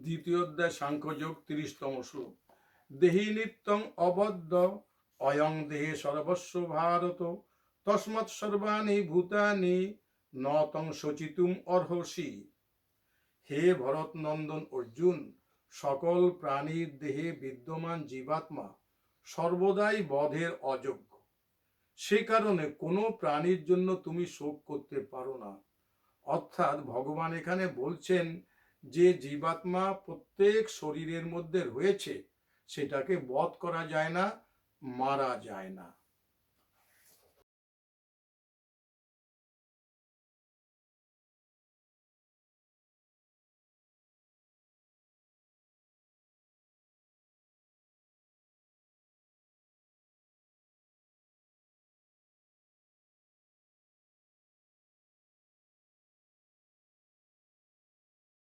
দ্বিতীয় অধ্যায় সাংখ্যযোগ 30তম শ্লোক। দেহি নিত্যং অবদ্ধ অয়ং দেহে সর্বস্ব ভারত তস্মাৎ সর্বাণি ভূতানি ন তং শচিতুম অর্হসি। হে ভরত নন্দন অর্জুন, সকল প্রাণীর দেহে বিদ্যমান জীবাত্মা সর্বদাই বধের অযোগ্য। সে কারণে কোনো প্রাণীর জন্য তুমি শোক করতে পারো না। অর্থাৎ ভগবান এখানে বলছেন যে জীবাত্মা প্রত্যেক শরীরের মধ্যে রয়েছে, সেটাকে বধ করা যায় না, মারা যায় না।